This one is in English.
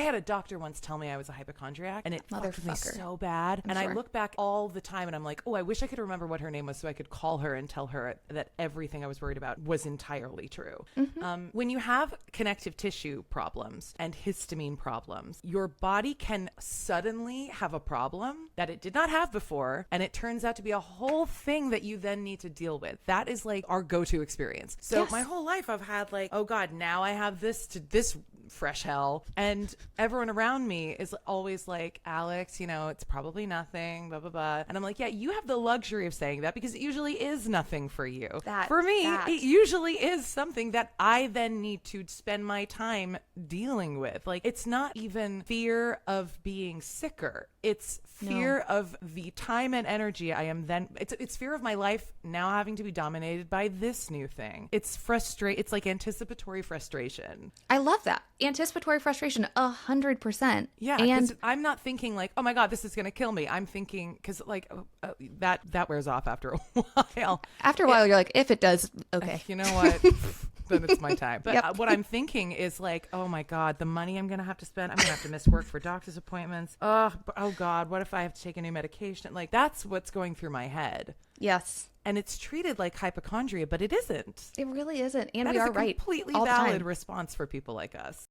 I had a doctor once tell me I was a hypochondriac, and it fucked me so bad. I'm and sure. I look back all the time and I'm like, oh, I wish I could remember what her name was so I could call her and tell her that everything I was worried about was entirely true. When you have connective tissue problems and histamine problems, your body can suddenly have a problem that it did not have before, and it turns out to be a whole thing that you then need to deal with. That is like our go-to experience. So my whole life I've had like, oh God, now I have this fresh hell, and everyone around me is always like, Alex, you know, it's probably nothing, blah blah blah, and I'm like, yeah, you have the luxury of saying that because it usually is nothing for you. For me, it usually is something that I then need to spend my time dealing with. Like, it's not even fear of being sicker, it's fear of the time and energy I am then, it's fear of my life now having to be dominated by this new thing. It's like anticipatory frustration. I love that. Anticipatory frustration, 100%. Yeah, and I'm not thinking like, oh my God, this is going to kill me. I'm thinking, because like that wears off after a while. After a while, you're like, if it does, okay. You know what? Then it's my time. But what I'm thinking is like, oh my God, the money I'm going to have to spend. I'm going to have to miss work for doctor's appointments. Oh God, what if I have to take a new medication? Like, that's what's going through my head. Yes. And it's treated like hypochondria, but it isn't. It really isn't. And that we is are a right. completely all the valid time. response for people like us.